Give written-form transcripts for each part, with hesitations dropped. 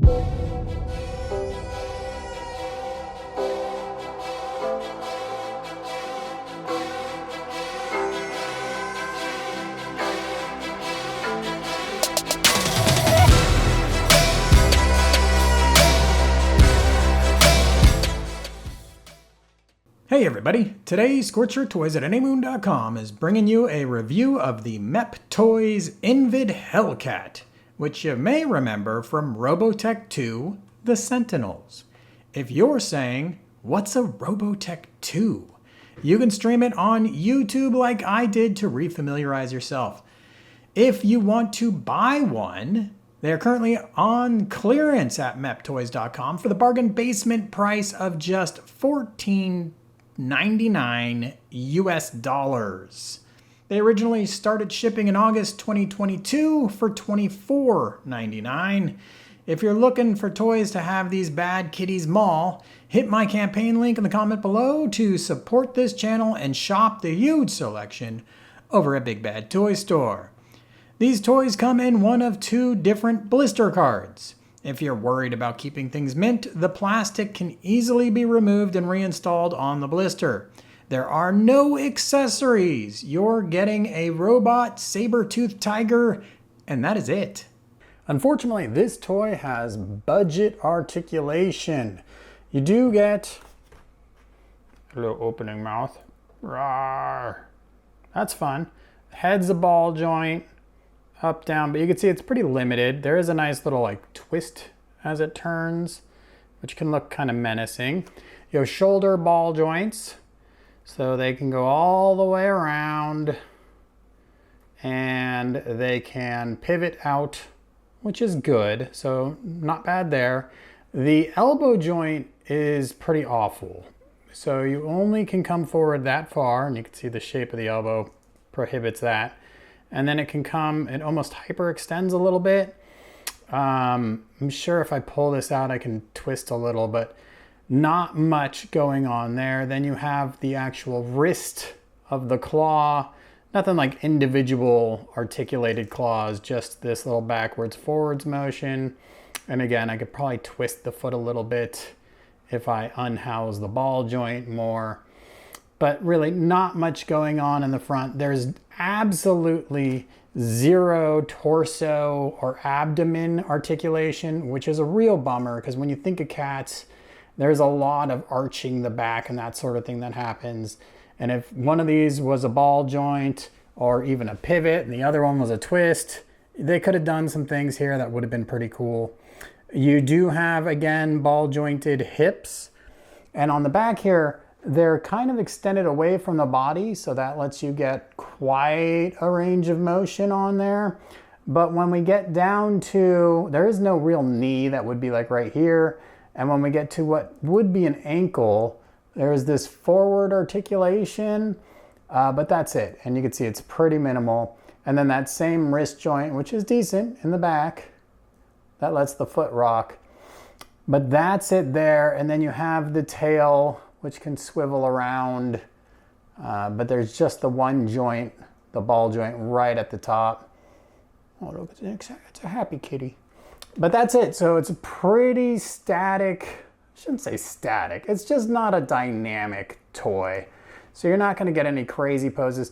Hey everybody, today ScorchyourToys at anymoon.com is bringing you a review of the MEPToys Invid Hellcat, which you may remember from Robotech 2, The Sentinels. If you're saying, what's a Robotech 2? You can stream it on YouTube like I did to refamiliarize yourself. If you want to buy one, they're currently on clearance at MEPToys.com for the bargain basement price of just $14.99 US. They originally started shipping in August 2022 for $24.99. If you're looking for toys to have these bad kitties maul, hit my campaign link in the comment below to support this channel and shop the huge selection over at Big Bad Toy Store. These toys come in one of two different blister cards. If you're worried about keeping things mint, the plastic can easily be removed and reinstalled on the blister. There are no accessories. You're getting a robot saber-toothed tiger, and that is it. Unfortunately, this toy has budget articulation. You do get a little opening mouth. Rawr. That's fun. Head's a ball joint. Up, down, but you can see it's pretty limited. There is a nice little like twist as it turns, which can look kind of menacing. You have shoulder ball joints, so they can go all the way around and they can pivot out, which is good, so not bad there. The elbow joint is pretty awful. So you only can come forward that far, and you can see the shape of the elbow prohibits that. And then it can come, it almost hyperextends a little bit. I'm sure if I pull this out, I can twist a little, but not much going on there. Then you have the actual wrist of the claw. Nothing like individual articulated claws, just this little backwards forwards motion. And again, I could probably twist the foot a little bit if I unhouse the ball joint more. But really not much going on in the front. There's absolutely zero torso or abdomen articulation, which is a real bummer because when you think of cats, there's a lot of arching the back and that sort of thing that happens. And if one of these was a ball joint or even a pivot and the other one was a twist, they could have done some things here that would have been pretty cool. You do have, again, ball jointed hips. And on the back here, they're kind of extended away from the body, so that lets you get quite a range of motion on there. But when we get down to, there is no real knee that would be like right here. And when we get to what would be an ankle, there's this forward articulation, but that's it. And you can see it's pretty minimal. And then that same wrist joint, which is decent in the back, that lets the foot rock. But that's it there. And then you have the tail, which can swivel around, but there's just the one joint, the ball joint right at the top. Oh, look, it's a happy kitty. But that's it, so it's a pretty static, I shouldn't say static, it's just not a dynamic toy. So you're not gonna get any crazy poses.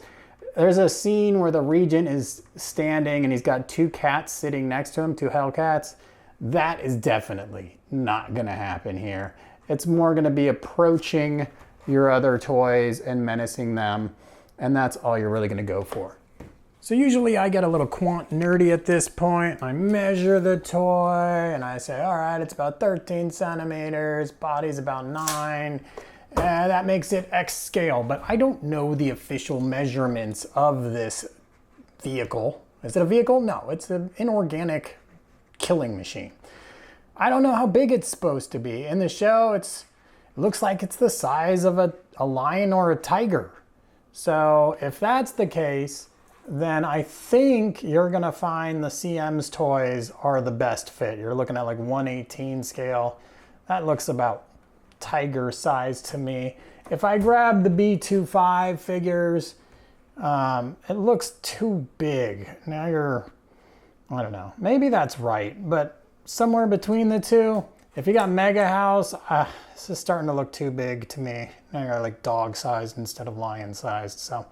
There's a scene where the Regent is standing and he's got two cats sitting next to him, two Hellcats. That is definitely not gonna happen here. It's more going to be approaching your other toys and menacing them, and that's all you're really going to go for. So usually I get a little quant nerdy at this point. I measure the toy and I say, all right, it's about 13 centimeters, body's about 9. That makes it X scale, but I don't know the official measurements of this vehicle. Is it a vehicle? No, it's an inorganic killing machine. I don't know how big it's supposed to be. In the show, it looks like it's the size of a lion or a tiger. So if that's the case, then I think you're gonna find the CM's toys are the best fit. You're looking at like 1/18 scale. That looks about tiger size to me. If I grab the B25 figures, it looks too big. Now I don't know, maybe that's right, but somewhere between the two. If you got Mega House, this is starting to look too big to me. Now you're like dog sized instead of lion sized, so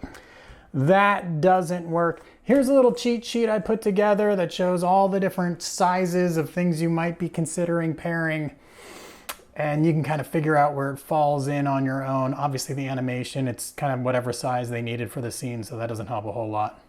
that doesn't work. Here's a little cheat sheet I put together that shows all the different sizes of things you might be considering pairing. And you can kind of figure out where it falls in on your own. Obviously the animation, it's kind of whatever size they needed for the scene, so that doesn't help a whole lot.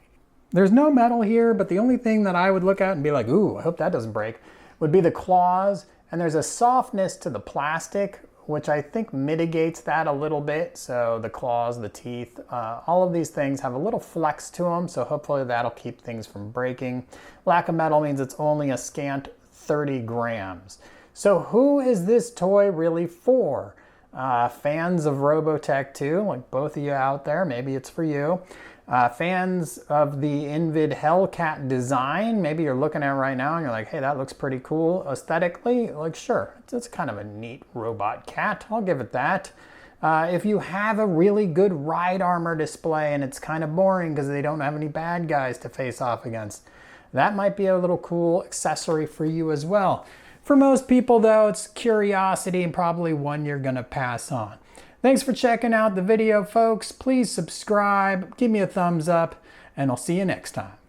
There's no metal here, but the only thing that I would look at and be like, ooh, I hope that doesn't break, would be the claws. And there's a softness to the plastic, which I think mitigates that a little bit. So the claws, the teeth, all of these things have a little flex to them, so hopefully that'll keep things from breaking. Lack of metal means it's only a scant 30 grams. So who is this toy really for? Fans of Robotech 2, like both of you out there, maybe it's for you. Fans of the Invid Hellcat design, maybe you're looking at it right now and you're like, hey, that looks pretty cool aesthetically. Like, sure, it's kind of a neat robot cat. I'll give it that. If you have a really good ride armor display and it's kind of boring because they don't have any bad guys to face off against, that might be a little cool accessory for you as well. For most people though, it's curiosity and probably one you're gonna pass on. Thanks for checking out the video, folks. Please subscribe, give me a thumbs up, and I'll see you next time.